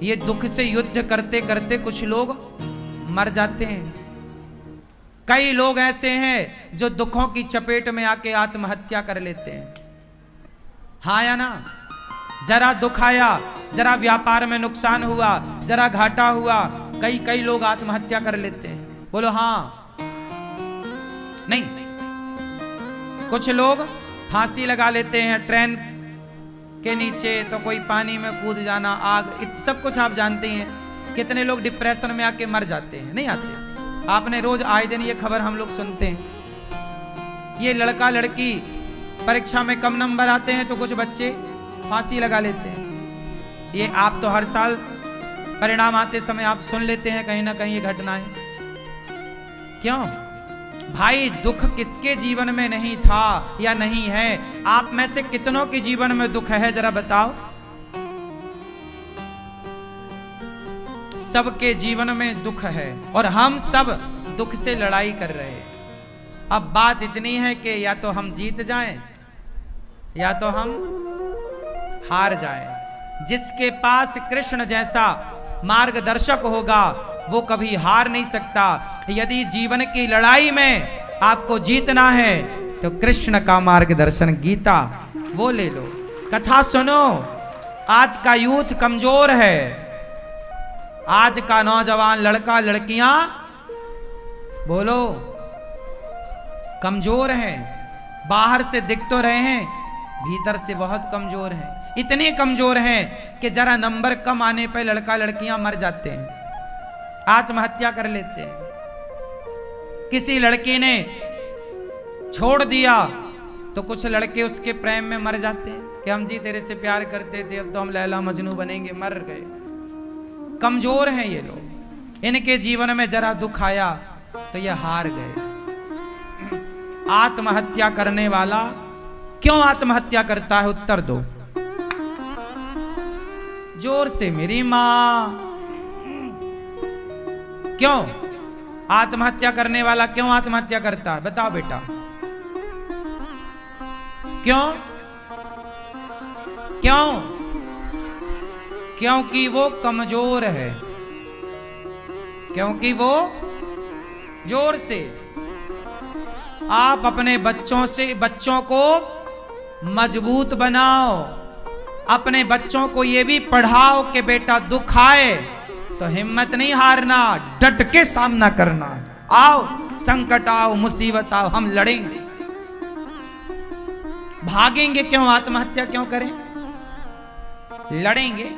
ये दुख से युद्ध करते करते कुछ लोग मर जाते हैं। कई लोग ऐसे हैं जो दुखों की चपेट में आके आत्महत्या कर लेते हैं। हाँ या ना? जरा दुख आया, जरा व्यापार में नुकसान हुआ, जरा घाटा हुआ, कई लोग आत्महत्या कर लेते हैं। बोलो हाँ। नहीं, कुछ लोग फांसी लगा लेते हैं ट्रेन के नीचे, तो कोई पानी में कूद जाना, आग, सब कुछ आप जानते हैं। कितने लोग डिप्रेशन में आके मर जाते हैं, नहीं आते? आपने रोज आए दिन ये खबर हम लोग सुनते हैं। ये लड़का लड़की परीक्षा में कम नंबर आते हैं तो कुछ बच्चे फांसी लगा लेते हैं। ये आप तो हर साल परिणाम आते समय आप सुन लेते हैं कहीं ना कहीं ये घटनाएं। क्यों भाई? दुख किसके जीवन में नहीं था या नहीं है? आप में से कितनों के जीवन में दुख है, जरा बताओ। सबके जीवन में दुख है और हम सब दुख से लड़ाई कर रहे हैं। अब बात इतनी है कि या तो हम जीत जाएं या तो हम हार जाएं। जिसके पास कृष्ण जैसा मार्गदर्शक होगा वो कभी हार नहीं सकता। यदि जीवन की लड़ाई में आपको जीतना है तो कृष्ण का मार्गदर्शन गीता वो ले लो। कथा सुनो। आज का यूथ कमजोर है। आज का नौजवान लड़का लड़कियां बोलो कमजोर हैं। बाहर से दिख तो रहे हैं, भीतर से बहुत कमजोर हैं। इतने कमजोर हैं कि जरा नंबर कम आने पर लड़का लड़कियां मर जाते हैं, आत्महत्या कर लेते हैं। किसी लड़के ने छोड़ दिया तो कुछ लड़के उसके प्रेम में मर जाते हैं कि हम जी तेरे से प्यार करते थे, अब तो हम लैला मजनू बनेंगे, मर गए। कमजोर हैं ये लोग। इनके जीवन में जरा दुख आया तो ये हार गए। आत्महत्या करने वाला क्यों आत्महत्या करता है? उत्तर दो जोर से मेरी मां। क्यों आत्महत्या करने वाला क्यों आत्महत्या करता है? बताओ बेटा, क्यों? क्यों? क्योंकि वो कमजोर है। क्योंकि वो जोर से। आप अपने बच्चों को मजबूत बनाओ। अपने बच्चों को ये भी पढ़ाओ कि बेटा दुख आए तो हिम्मत नहीं हारना, डट के सामना करना। आओ संकट आओ, मुसीबत आओ, हम लड़ेंगे। भागेंगे क्यों? आत्महत्या क्यों करें? लड़ेंगे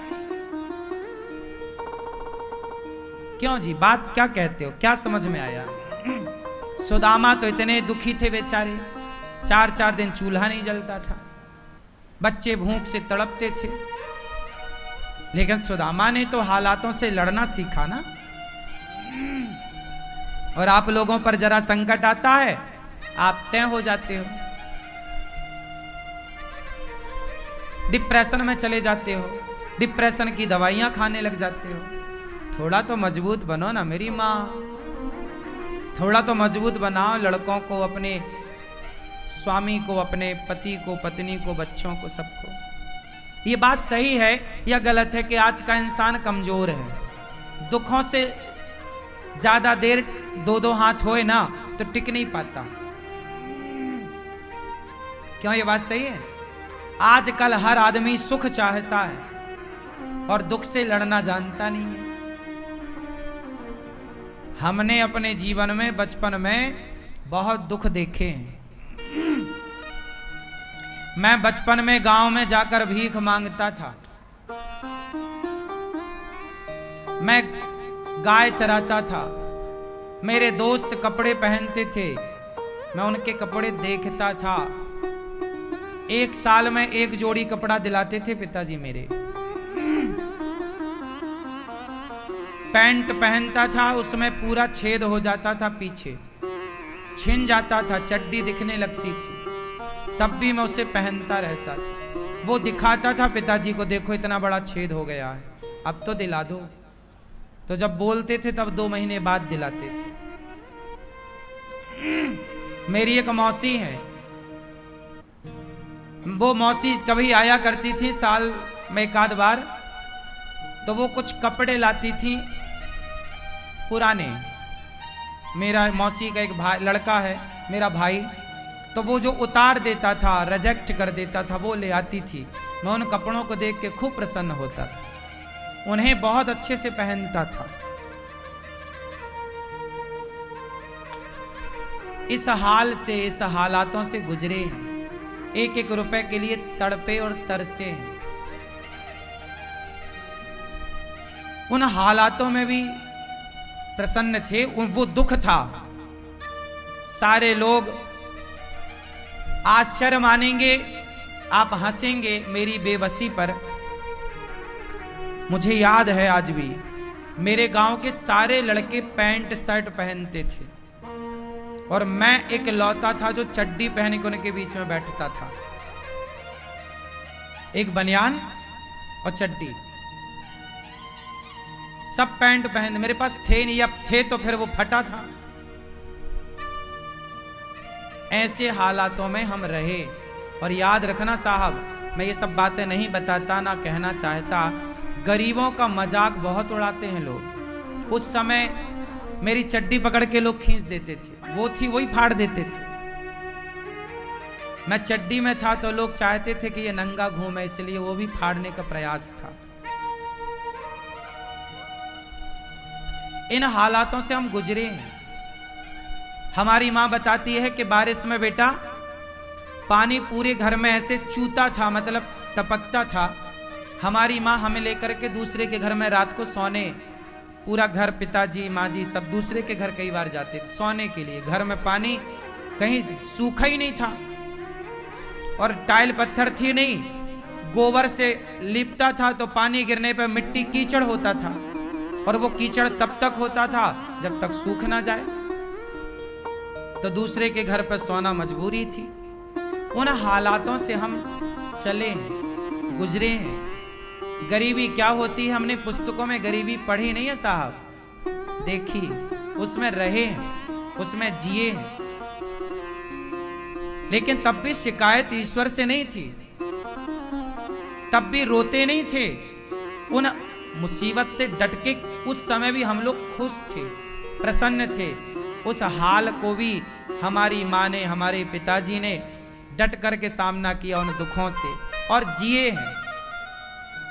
क्यों जी? बात क्या कहते हो? क्या समझ में आया? सुदामा तो इतने दुखी थे बेचारे, 4-4 दिन चूल्हा नहीं जलता था, बच्चे भूख से तड़पते थे। लेकिन सुदामा ने तो हालातों से लड़ना सीखा ना। और आप लोगों पर जरा संकट आता है, आप तय हो जाते हो, डिप्रेशन में चले जाते हो, डिप्रेशन की दवाइयां खाने लग जाते हो। थोड़ा तो मजबूत बनो ना मेरी माँ, थोड़ा तो मजबूत बनाओ लड़कों को, अपने स्वामी को, अपने पति को, पत्नी को, बच्चों को, सबको। ये बात सही है या गलत है कि आज का इंसान कमजोर है? दुखों से ज्यादा देर 2-2 हाथ होए ना तो टिक नहीं पाता। क्यों? ये बात सही है। आजकल हर आदमी सुख चाहता है और दुख से लड़ना जानता नहीं है। हमने अपने जीवन में बचपन में बहुत दुख देखे हैं। मैं बचपन में गांव में जाकर भीख मांगता था। मैं गाय चराता था। मेरे दोस्त कपड़े पहनते थे, मैं उनके कपड़े देखता था। 1 साल में 1 जोड़ी कपड़ा दिलाते थे पिताजी मेरे। पैंट पहनता था, उसमें पूरा छेद हो जाता था, पीछे छिन जाता था, चड्डी दिखने लगती थी, तब भी मैं उसे पहनता रहता था। वो दिखाता था पिताजी को, देखो इतना बड़ा छेद हो गया है, अब तो दिला दो। तो जब बोलते थे तब 2 महीने बाद दिलाते थे। मेरी एक मौसी है, वो मौसी कभी आया करती थी साल में 1 आध बार। तो वो कुछ कपड़े लाती थी पुराने। मेरा मौसी का एक भाई लड़का है, मेरा भाई, तो वो जो उतार देता था, रिजेक्ट कर देता था, वो ले आती थी। मैं उन कपड़ों को देख के खूब प्रसन्न होता था, उन्हें बहुत अच्छे से पहनता था। इस हाल से, इस हालातों से गुजरे, एक एक रुपए के लिए तड़पे और तरसे हैं। उन हालातों में भी प्रसन्न थे, वो दुख था। सारे लोग आश्चर्य मानेंगे, आप हंसेंगे मेरी बेबसी पर। मुझे याद है आज भी, मेरे गांव के सारे लड़के पैंट शर्ट पहनते थे और मैं एक लौता था जो चड्डी पहन के उनके बीच में बैठता था। एक बनियान और चड्डी, सब पैंट पहन, मेरे पास थे नहीं, अब थे तो फिर वो फटा था। ऐसे हालातों में हम रहे। और याद रखना साहब, मैं ये सब बातें नहीं बताता, ना कहना चाहता, गरीबों का मजाक बहुत उड़ाते हैं लोग। उस समय मेरी चड्डी पकड़ के लोग खींच देते थे, वो थी वही फाड़ देते थे। मैं चड्डी में था तो लोग चाहते थे कि ये नंगा घूमे, इसलिए वो भी फाड़ने का प्रयास था। इन हालातों से हम गुजरे हैं। हमारी माँ बताती है कि बारिश में बेटा पानी पूरे घर में ऐसे चूता था, मतलब टपकता था। हमारी माँ हमें लेकर के दूसरे के घर में रात को सोने, पूरा घर, पिताजी माँ जी सब दूसरे के घर कई बार जाते थे सोने के लिए। घर में पानी कहीं सूखा ही नहीं था और टाइल पत्थर थी नहीं, गोबर से लिपता था, तो पानी गिरने पर मिट्टी कीचड़ होता था और वो कीचड़ तब तक होता था जब तक सूख ना जाए। तो दूसरे के घर पर सोना मजबूरी थी। उन हालातों से हम चले हैं, गुजरे हैं। गरीबी क्या होती है हमने पुस्तकों में गरीबी पढ़ी नहीं है साहब, देखी, उसमें रहे हैं, उसमें जिए हैं। लेकिन तब भी शिकायत ईश्वर से नहीं थी, तब भी रोते नहीं थे। उन मुसीबत से डट के उस समय भी हम लोग खुश थे, प्रसन्न थे। उस हाल को भी हमारी माँ ने, हमारे पिताजी ने डट करके सामना किया उन दुखों से और जिए हैं।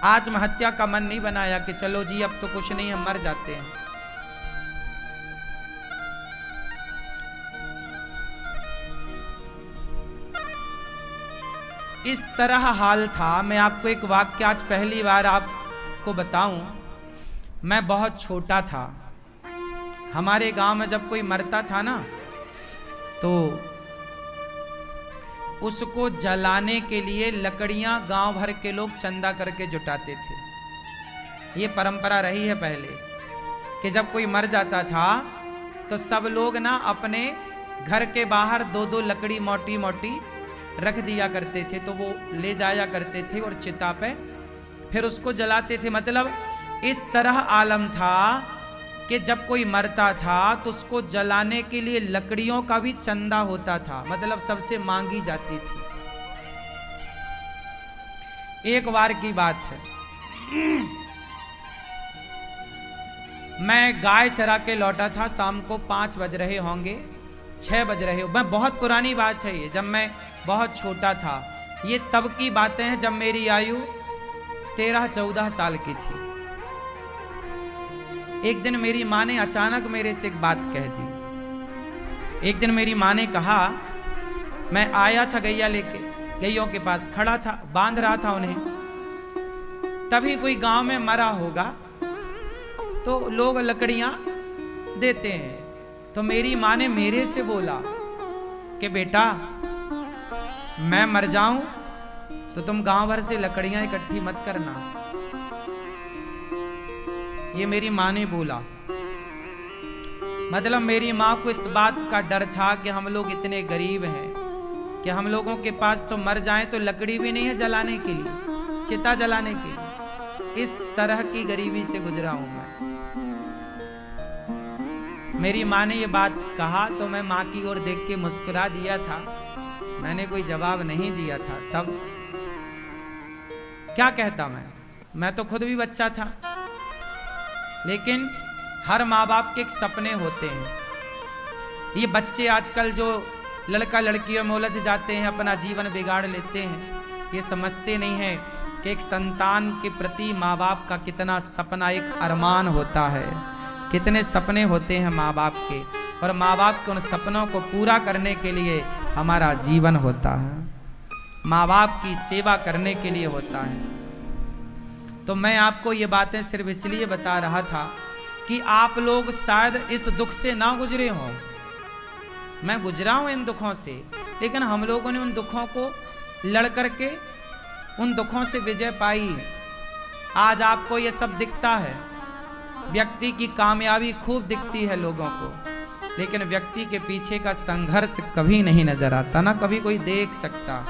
आत्महत्या का मन नहीं बनाया कि चलो जी अब तो कुछ नहीं, हम मर जाते हैं। इस तरह हाल था। मैं आपको एक वाक्य आज पहली बार आपको बताऊं। मैं बहुत छोटा था। हमारे गांव में जब कोई मरता था ना, तो उसको जलाने के लिए लकड़ियां गांव भर के लोग चंदा करके जुटाते थे। ये परंपरा रही है पहले कि जब कोई मर जाता था तो सब लोग ना अपने घर के बाहर दो दो लकड़ी मोटी मोटी रख दिया करते थे, तो वो ले जाया करते थे और चिता पे फिर उसको जलाते थे। मतलब इस तरह आलम था कि जब कोई मरता था तो उसको जलाने के लिए लकड़ियों का भी चंदा होता था, मतलब सबसे मांगी जाती थी। एक बार की बात है, मैं गाय चरा के लौटा था, शाम को 5 बज रहे होंगे, 6 बज रहे हो। मैं बहुत पुरानी बात है ये, जब मैं बहुत छोटा था। ये तब की बातें हैं जब मेरी आयु 13-14 साल की थी। एक दिन मेरी माँ ने अचानक मेरे से एक बात कह दी। एक दिन मेरी माँ ने कहा, मैं आया था गैया लेके, गैयों के पास खड़ा था, बांध रहा था उन्हें, तभी कोई गांव में मरा होगा तो लोग लकड़ियां देते हैं। तो मेरी माँ ने मेरे से बोला कि बेटा मैं मर जाऊं तो तुम गांव भर से लकड़ियां इकट्ठी मत करना। ये मेरी माँ ने बोला। मतलब मेरी माँ को इस बात का डर था कि हम लोग इतने गरीब हैं कि हम लोगों के पास तो मर जाएं तो लकड़ी भी नहीं है जलाने के लिए, चिता जलाने के लिए। इस तरह की गरीबी से गुजरा हूं मैं। मेरी माँ ने ये बात कहा तो मैं माँ की ओर देख के मुस्कुरा दिया था, मैंने कोई जवाब नहीं दिया था। तब क्या कहता मैं तो खुद भी बच्चा था। लेकिन हर माँ बाप के एक सपने होते हैं। ये बच्चे आजकल जो लड़का लड़कियों में उलझ जाते हैं, अपना जीवन बिगाड़ लेते हैं, ये समझते नहीं है कि एक संतान के प्रति माँ बाप का कितना सपना, एक अरमान होता है, कितने सपने होते हैं माँ बाप के, और माँ बाप के उन सपनों को पूरा करने के लिए हमारा जीवन होता है, माँ बाप की सेवा करने के लिए होता है। तो मैं आपको ये बातें सिर्फ इसलिए बता रहा था कि आप लोग शायद इस दुख से ना गुजरे हों। मैं गुजरा हूं इन दुखों से, लेकिन हम लोगों ने उन दुखों को लड़ करके उन दुखों से विजय पाई है। आज आपको ये सब दिखता है, व्यक्ति की कामयाबी खूब दिखती है लोगों को, लेकिन व्यक्ति के पीछे का संघर्ष कभी नहीं नजर आता, ना कभी कोई देख सकता,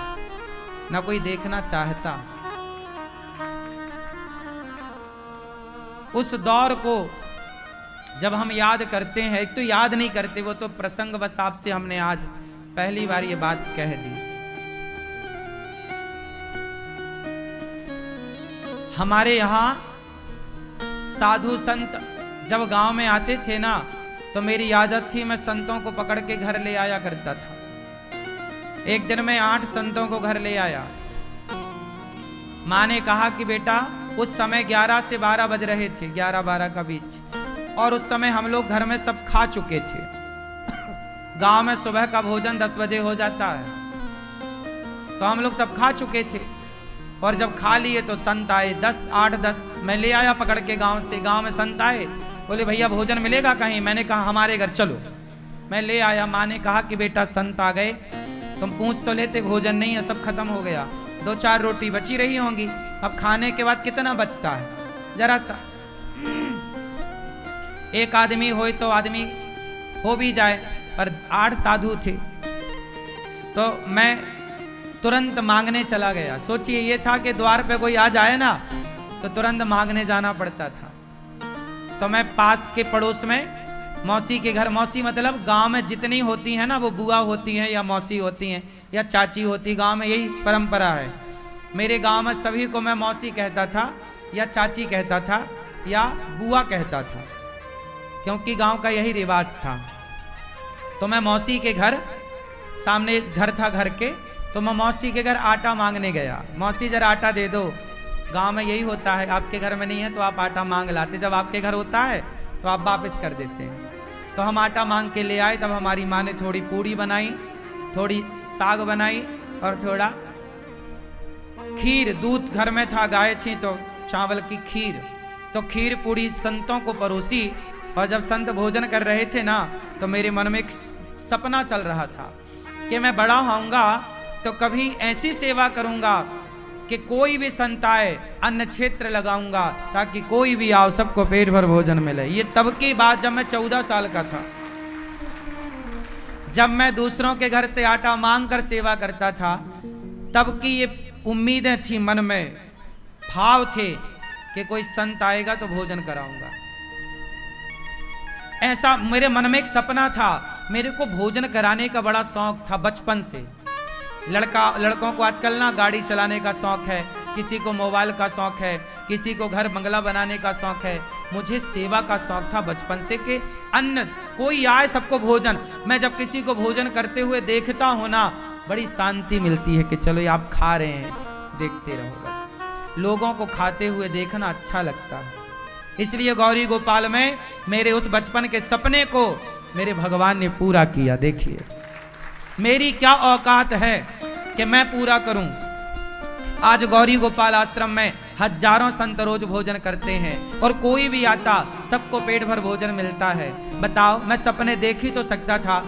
ना कोई देखना चाहता। उस दौर को जब हम याद करते हैं, एक तो याद नहीं करते, वो तो प्रसंगवश आपसे हमने आज पहली बार ये बात कह दी। हमारे यहाँ साधु संत जब गांव में आते थे ना, तो मेरी आदत थी मैं संतों को पकड़ के घर ले आया करता था। एक दिन मैं 8 संतों को घर ले आया। माँ ने कहा कि बेटा, उस समय 11 से 12 बज रहे थे, 11-12 का बीच, और उस समय हम लोग घर में सब खा चुके थे। गांव में सुबह का भोजन 10 बजे हो जाता है, तो हम लोग सब खा चुके थे, और जब खा लिए तो संत आए 8-10 मैं ले आया पकड़ के गांव से। गांव में संत आए, बोले भैया भोजन मिलेगा कहीं? मैंने कहा हमारे घर चलो। मैं ले आया। माँ ने कहा कि बेटा संत आ गए, तुम पूछ तो लेते, भोजन नहीं है, सब खत्म हो गया, 2-4 रोटी बची रही होंगी, अब खाने के बाद कितना बचता है, जरा सा, एक आदमी हो तो आदमी हो भी जाए, पर 8 साधु थे। तो मैं तुरंत मांगने चला गया। सोचिए, ये था कि द्वार पे कोई आ जाए ना तो तुरंत मांगने जाना पड़ता था। तो मैं पास के पड़ोस में मौसी के घर, मौसी मतलब गांव में जितनी होती हैं ना, वो बुआ होती हैं या मौसी होती हैं या चाची होती, गांव में यही परंपरा है। मेरे गांव में सभी को मैं मौसी कहता था या चाची कहता था या बुआ कहता था, क्योंकि गांव का यही रिवाज था। तो मैं मौसी के घर, सामने घर था घर के, तो मैं मौसी के घर आटा मांगने गया। मौसी जरा आटा दे दो। गांव में यही होता है, आपके घर में नहीं है तो आप आटा मांग लाते, जब आपके घर होता है तो आप वापस कर देते हैं। तो हम आटा मांग के ले आए। तब हमारी माँ ने थोड़ी पूड़ी बनाई, थोड़ी साग बनाई और थोड़ा खीर, दूध घर में था, गाय थी तो चावल की खीर, तो खीर पूड़ी संतों को परोसी। और जब संत भोजन कर रहे थे ना, तो मेरे मन में एक सपना चल रहा था कि मैं बड़ा होऊंगा तो कभी ऐसी सेवा करूंगा कि कोई भी संत आए अन्न क्षेत्र लगाऊंगा, ताकि कोई भी आओ सबको पेट भर भोजन मिले। ये तब की बात जब मैं 14 साल का था, जब मैं दूसरों के घर से आटा मांग कर सेवा करता था, तब की ये उम्मीदें थी मन में, भाव थे कि कोई संत आएगा तो भोजन कराऊंगा। ऐसा मेरे मन में एक सपना था। मेरे को भोजन कराने का बड़ा शौक था बचपन से। लड़कों को आजकल ना गाड़ी चलाने का शौक है, किसी को मोबाइल का शौक है, किसी को घर बंगला बनाने का शौक है। मुझे सेवा का शौक था बचपन से कि अन्न, कोई आए सबको भोजन। मैं जब किसी को भोजन करते हुए देखता हूं ना, बड़ी शांति मिलती है कि चलो ये आप खा रहे हैं, देखते रहो बस। लोगों को खाते हुए देखना अच्छा लगता है। इसलिए गौरी गोपाल में मेरे उस बचपन के सपने को मेरे भगवान ने पूरा किया। देखिए मेरी क्या औकात है कि मैं पूरा करूं। आज गौरी गोपाल आश्रम में हजारों संत रोज भोजन करते हैं, और कोई भी आता सबको पेट भर भोजन मिलता है। बताओ, मैं सपने देख ही तो सकता था,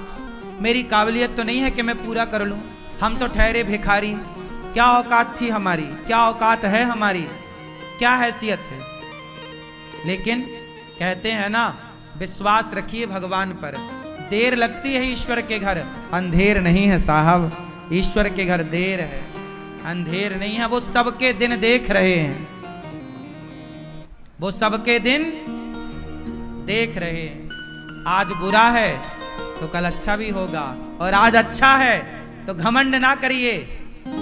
मेरी काबिलियत तो नहीं है कि मैं पूरा कर लूं। हम तो ठहरे भिखारी। क्या औकात थी हमारी, क्या औकात है हमारी, क्या हैसियत है। लेकिन कहते हैं ना, विश्वास रखिए भगवान पर। देर लगती है ईश्वर के घर, अंधेर नहीं है साहब। ईश्वर के घर देर है, अंधेर नहीं है। वो सबके दिन देख रहे हैं, वो सबके दिन देख रहे हैं। आज बुरा है तो कल अच्छा भी होगा, और आज अच्छा है तो घमंड ना करिए,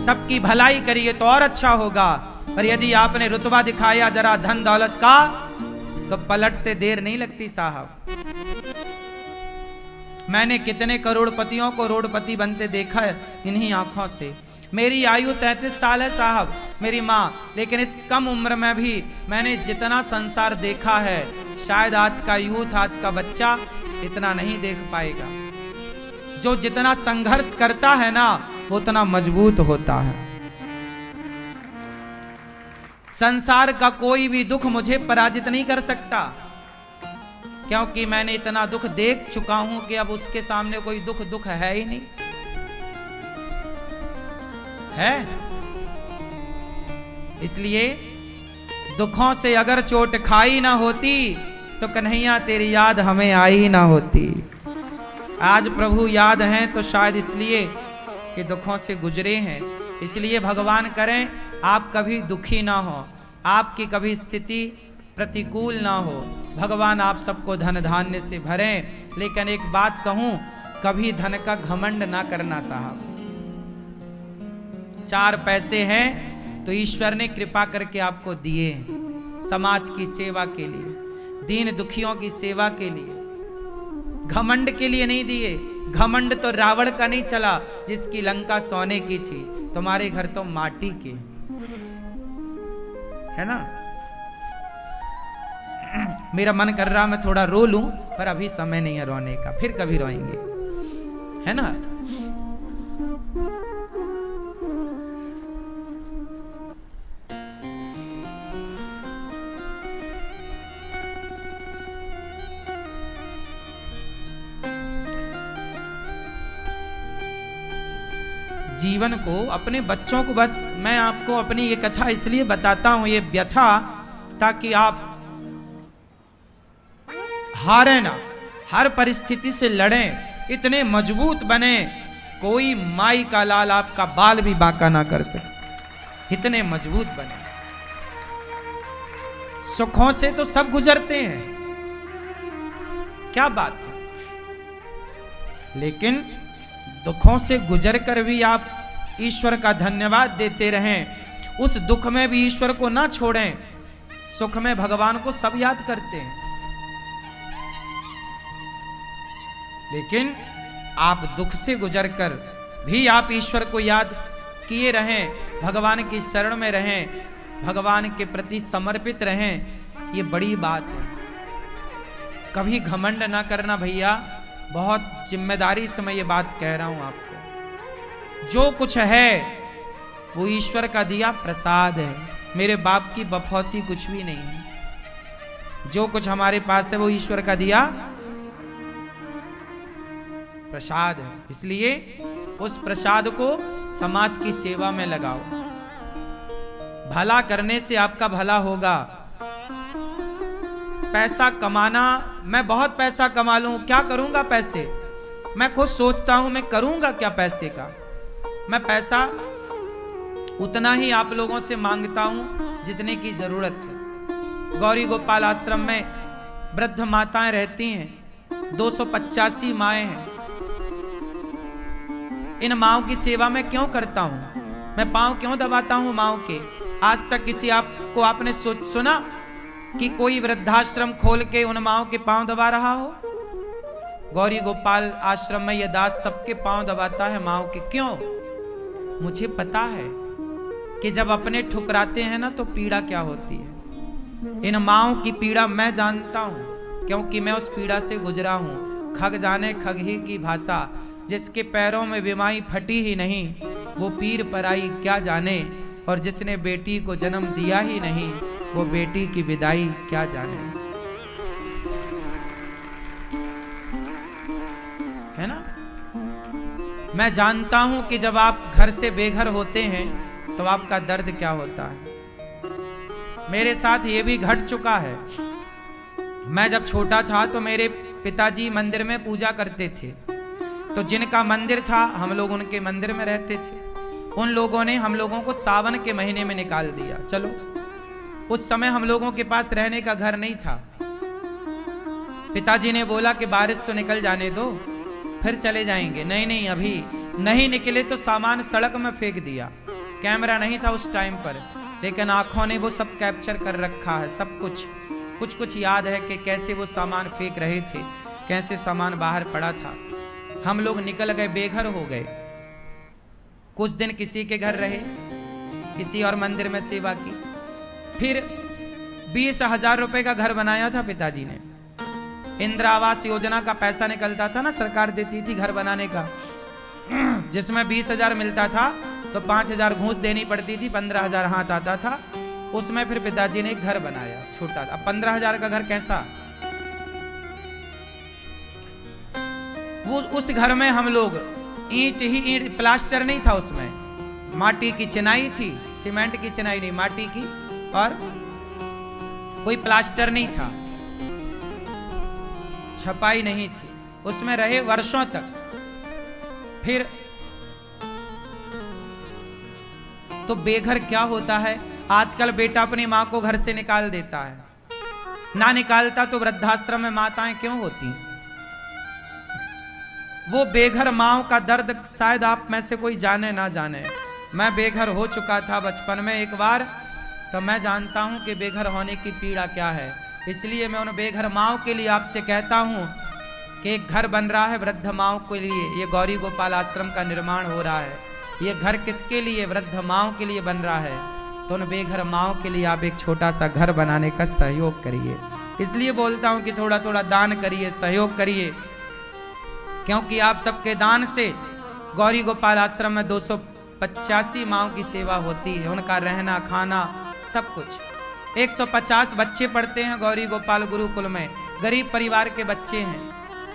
सबकी भलाई करिए तो और अच्छा होगा। पर यदि आपने रुतबा दिखाया जरा धन दौलत का, तो पलटते देर नहीं लगती साहब। मैंने कितने करोड़पतियों को रोडपति बनते देखा है इन्हीं आंखों से। मेरी आयु 33 साल है साहब, मेरी माँ, लेकिन इस कम उम्र में भी मैंने जितना संसार देखा है, शायद आज का यूथ, आज का बच्चा इतना नहीं देख पाएगा। जो जितना संघर्ष करता है ना, वो उतना मजबूत होता है। संसार का कोई भी दुख मुझे पराजित नहीं कर सकता, क्योंकि मैंने इतना दुख देख चुका हूं कि अब उसके सामने कोई दुख है ही नहीं है। इसलिए दुखों से अगर चोट खाई ना होती तो कन्हैया तेरी याद हमें आई ना होती। आज प्रभु याद हैं तो शायद इसलिए कि दुखों से गुजरे हैं। इसलिए भगवान करें आप कभी दुखी ना हो, आपकी कभी स्थिति प्रतिकूल ना हो। भगवान आप सबको धन धान्य से भरें। लेकिन एक बात कहूं, कभी धन का घमंड ना करना साहब। 4 पैसे हैं तो ईश्वर ने कृपा करके आपको दिए, समाज की सेवा के लिए, दीन दुखियों की सेवा के लिए, घमंड के लिए नहीं दिए। घमंड तो रावण का नहीं चला, जिसकी लंका सोने की थी, तुम्हारे घर तो माटी के है ना। मेरा मन कर रहा मैं थोड़ा रो लूं, पर अभी समय नहीं है रोने का, फिर कभी रोएंगे, है ना। जीवन को, अपने बच्चों को, बस मैं आपको अपनी ये कथा इसलिए बताता हूं, ये व्यथा, ताकि आप हारे ना, हर परिस्थिति से लड़ें, इतने मजबूत बने कोई माई का लाल आपका बाल भी बांका ना कर सके, इतने मजबूत बने। सुखों से तो सब गुजरते हैं, क्या बात है, लेकिन दुखों से गुजरकर भी आप ईश्वर का धन्यवाद देते रहें। उस दुख में भी ईश्वर को ना छोड़ें। सुख में भगवान को सब याद करते हैं, लेकिन आप दुख से गुजरकर भी आप ईश्वर को याद किए रहें, भगवान की शरण में रहें, भगवान के प्रति समर्पित रहें। ये बड़ी बात है। कभी घमंड ना करना भैया, बहुत जिम्मेदारी से मैं ये बात कह रहा हूं आपको। जो कुछ है वो ईश्वर का दिया प्रसाद है, मेरे बाप की बफौती कुछ भी नहीं है। जो कुछ हमारे पास है वो ईश्वर का दिया प्रसाद है। इसलिए उस प्रसाद को समाज की सेवा में लगाओ। भला करने से आपका भला होगा। पैसा कमाना, मैं बहुत पैसा कमा लूं, क्या करूंगा पैसे? मैं खुद सोचता हूं मैं करूंगा क्या पैसे का। मैं पैसा उतना ही आप लोगों से मांगता हूं जितने की जरूरत है। गौरी गोपाल आश्रम में वृद्ध माताएं रहती हैं, 285 माएं हैं। इन माओं की सेवा मैं क्यों करता हूं? मैं पांव क्यों दबाता हूं माओं के? आज तक किसी आपको आपने सुना कि कोई वृद्धाश्रम खोल के उन माओं के पांव दबा रहा हो? गौरी गोपाल आश्रम में यह दास सबके पांव दबाता है माओं के। क्यों? मुझे पता है कि जब अपने ठुकराते हैं ना तो पीड़ा क्या होती है। इन माओं की पीड़ा मैं जानता हूं, क्योंकि मैं उस पीड़ा से गुजरा हूं। खग जाने खग ही की भाषा, जिसके पैरों में बिमाई फटी ही नहीं वो पीर पराई क्या जाने, और जिसने बेटी को जन्म दिया ही नहीं वो बेटी की विदाई क्या जाने, है ना। मैं जानता हूं कि जब आप घर से बेघर होते हैं तो आपका दर्द क्या होता है। मेरे साथ ये भी घट चुका है। मैं जब छोटा था तो मेरे पिताजी मंदिर में पूजा करते थे, तो जिनका मंदिर था हम लोग उनके मंदिर में रहते थे। उन लोगों ने हम लोगों को सावन के महीने में निकाल दिया। चलो, उस समय हम लोगों के पास रहने का घर नहीं था। पिताजी ने बोला कि बारिश तो निकल जाने दो, फिर चले जाएंगे। नहीं नहीं, अभी नहीं निकले तो सामान सड़क में फेंक दिया। कैमरा नहीं था उस टाइम पर, लेकिन आंखों ने वो सब कैप्चर कर रखा है, सब कुछ। कुछ कुछ याद है कि कैसे वो सामान फेंक रहे थे, कैसे सामान बाहर पड़ा था। हम लोग निकल गए, बेघर हो गए। कुछ दिन किसी के घर रहे, किसी और मंदिर में सेवा की। फिर 20,000 रुपए का घर बनाया था पिताजी ने। इंदिरा आवास योजना का पैसा निकलता था ना, सरकार देती थी घर बनाने का, जिसमें 20,000 मिलता था तो 5,000 घूस देनी पड़ती थी, 15,000 हाथ आता था। उसमें फिर पिताजी ने एक घर बनाया छोटा। अब 15,000 का घर कैसा, वो उस घर में हम लोग ईंट ही ईंट, प्लास्टर नहीं था उसमें, माटी की चिनाई थी, सीमेंट की चिनाई नहीं, माटी की, और कोई प्लास्टर नहीं था, छपाई नहीं थी। उसमें रहे वर्षों तक। फिर तो बेघर क्या होता है, आजकल बेटा अपनी मां को घर से निकाल देता है, ना निकालता तो वृद्धाश्रम में माताएं क्यों होती। वो बेघर माओ का दर्द शायद आप में से कोई जाने ना जाने। मैं बेघर हो चुका था बचपन में एक बार, तो मैं जानता हूं कि बेघर होने की पीड़ा क्या है। इसलिए मैं उन बेघर माओ के लिए आपसे कहता हूं कि एक घर बन रहा है वृद्ध माओ के लिए। ये गौरी गोपाल आश्रम का निर्माण हो रहा है। ये घर किसके लिए, वृद्ध माओ के लिए बन रहा है। तो उन बेघर माओ के लिए आप एक छोटा सा घर बनाने का सहयोग करिए। इसलिए बोलता हूं कि थोड़ा थोड़ा दान करिए, सहयोग करिए, क्योंकि आप सबके दान से गौरी गोपाल आश्रम में 285 माओं की सेवा होती है। उनका रहना खाना सब कुछ। 150 बच्चे पढ़ते हैं गौरी गोपाल गुरुकुल में, गरीब परिवार के बच्चे हैं।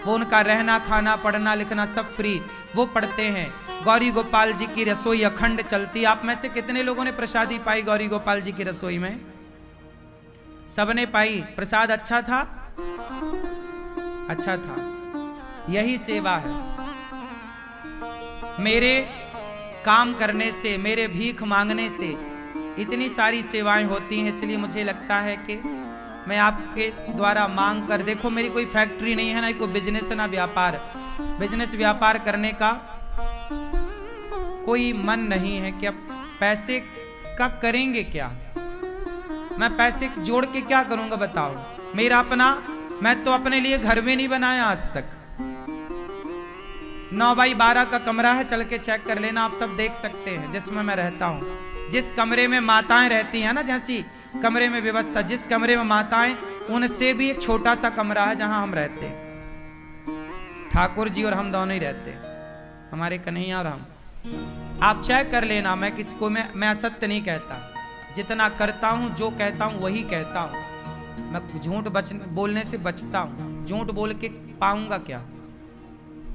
वो उनका रहना खाना पढ़ना लिखना सब फ्री, वो पढ़ते हैं। गौरी गोपाल जी की रसोई अखंड चलती। आप में से कितने लोगों ने प्रसादी पाई गौरी गोपाल जी की रसोई में? सबने पाई। प्रसाद अच्छा था? अच्छा था। यही सेवा है। मेरे काम करने से, मेरे भीख मांगने से इतनी सारी सेवाएं होती हैं। इसलिए मुझे लगता है कि मैं आपके द्वारा मांग कर, देखो मेरी कोई फैक्ट्री नहीं है, ना कोई बिजनेस ना व्यापार। बिजनेस व्यापार करने का कोई मन नहीं है कि अब पैसे का करेंगे क्या। मैं पैसे जोड़ के क्या करूंगा बताओ। मेरा अपना, मैं तो अपने लिए घर भी नहीं बनाया आज तक। 9x12 का कमरा है, चल के चेक कर लेना, आप सब देख सकते हैं, जिसमें मैं रहता हूं। जिस कमरे में माताएं रहती हैं ना, जैसी कमरे में व्यवस्था, जिस कमरे में माताएं, उनसे भी एक छोटा सा कमरा है जहां हम रहते हैं। ठाकुर जी और हम दोनों ही रहते हैं, हमारे कन्हैया और हम। आप चेक कर लेना। मैं किसी को मैं असत्य नहीं कहता। जितना करता हूं, जो कहता हूं वही कहता हूं। मैं झूठ बोलने से बचता हूं। झूठ बोल के पाऊंगा क्या,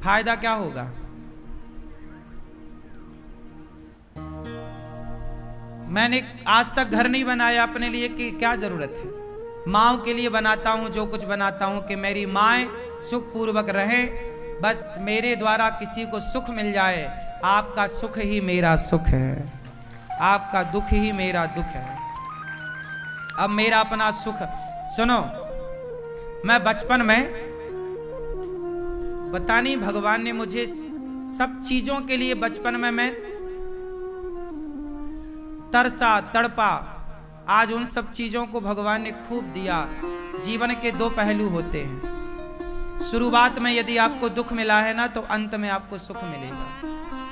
फायदा क्या होगा। मैंने आज तक घर नहीं बनाया अपने लिए, कि क्या जरूरत है। माओ के लिए बनाता हूं जो कुछ बनाता हूं, कि मेरी माएं सुख पूर्वक रहें। बस मेरे द्वारा किसी को सुख मिल जाए। आपका सुख ही मेरा सुख है, आपका दुख ही मेरा दुख है। अब मेरा अपना सुख सुनो। मैं बचपन में, पता नहीं भगवान ने मुझे सब चीजों के लिए बचपन में मैं तरसा तड़पा। आज उन सब चीजों को भगवान ने खूब दिया। जीवन के दो पहलू होते हैं। शुरुआत में यदि आपको दुख मिला है ना, तो अंत में आपको सुख मिलेगा।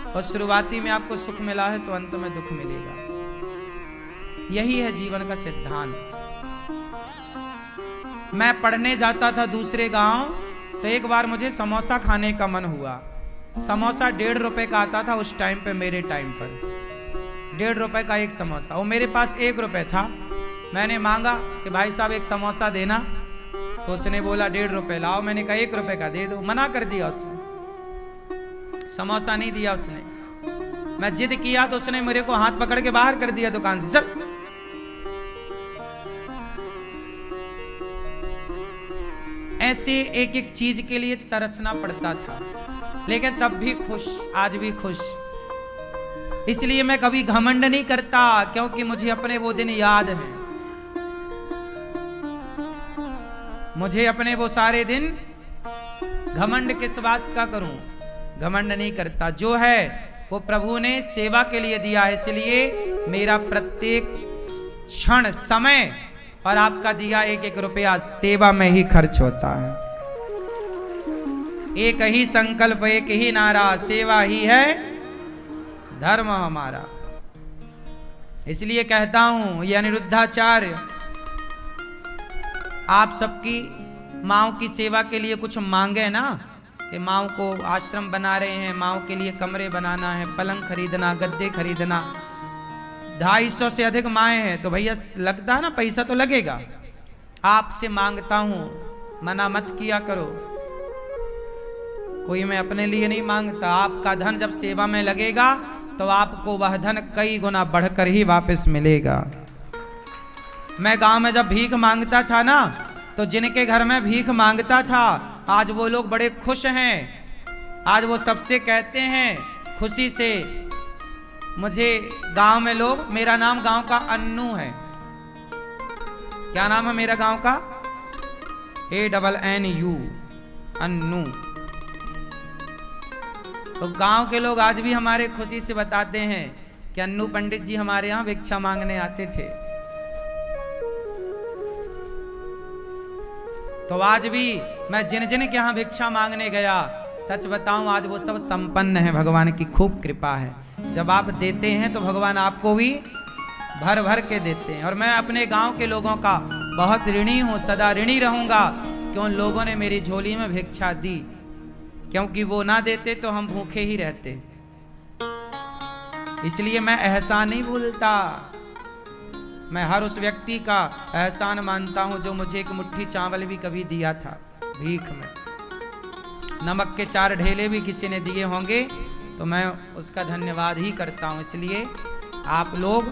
और शुरुआती में आपको सुख मिला है तो अंत में दुख मिलेगा। यही है जीवन का सिद्धांत। मैं पढ़ने जाता था दूसरे गांव, तो एक बार मुझे समोसा खाने का मन हुआ। समोसा 1.5 रुपए का आता था उस टाइम पे, मेरे टाइम पर 1.5 रुपए का एक समोसा। और मेरे पास 1 रुपए था। मैंने मांगा कि भाई साहब एक समोसा देना, तो उसने बोला 1.5 रुपए लाओ। मैंने कहा 1 रुपए का दे दो। मना कर दिया उसने, समोसा नहीं दिया उसने। मैं जिद किया तो उसने मेरे को हाथ पकड़ के बाहर कर दिया दुकान से। चल। ऐसे एक एक चीज के लिए तरसना पड़ता था, लेकिन तब भी खुश, आज भी खुश। इसलिए मैं कभी घमंड नहीं करता, क्योंकि मुझे अपने वो दिन याद हैं। मुझे अपने वो सारे दिन, घमंड किस बात का करूं, घमंड नहीं करता। जो है वो प्रभु ने सेवा के लिए दिया है। इसलिए मेरा प्रत्येक क्षण, समय और आपका दिया एक एक रुपया सेवा में ही खर्च होता है। एक ही संकल्प, एक ही नारा, सेवा ही है धर्म हमारा। इसलिए कहता हूं ये अनिरुद्धाचार्य आप सबकी माओ की सेवा के लिए कुछ मांगे ना, कि माओ को आश्रम बना रहे हैं, माओ के लिए कमरे बनाना है, पलंग खरीदना, गद्दे खरीदना, 250 से अधिक माएँ हैं, तो भैया लगता है ना, पैसा तो लगेगा। आपसे मांगता हूं, मना मत किया करो। कोई मैं अपने लिए नहीं मांगता। आपका धन जब सेवा में लगेगा तो आपको वह धन कई गुना बढ़कर ही वापस मिलेगा। मैं गांव में जब भीख मांगता था ना, तो जिनके घर में भीख मांगता था आज वो लोग बड़े खुश हैं। आज वो सबसे कहते हैं खुशी से, मुझे गांव में लोग, मेरा नाम गांव का अन्नू है। क्या नाम है मेरा गांव का? ANNU, अन्नू। तो गांव के लोग आज भी हमारे खुशी से बताते हैं कि अन्नू पंडित जी हमारे यहाँ भिक्षा मांगने आते थे। तो आज भी मैं जिन जिन के यहाँ भिक्षा मांगने गया, सच बताऊं आज वो सब संपन्न है। भगवान की खूब कृपा है। जब आप देते हैं तो भगवान आपको भी भर भर के देते हैं। और मैं अपने गांव के लोगों का बहुत ऋणी हूँ, सदा ऋणी रहूंगा कि उन लोगों ने मेरी झोली में भिक्षा दी, क्योंकि वो ना देते तो हम भूखे ही रहते। इसलिए मैं एहसान नहीं भूलता। मैं हर उस व्यक्ति का एहसान मानता हूं जो मुझे एक मुट्ठी चावल भी कभी दिया था भीख में। नमक के 4 ढेले भी किसी ने दिए होंगे तो मैं उसका धन्यवाद ही करता हूं। इसलिए आप लोग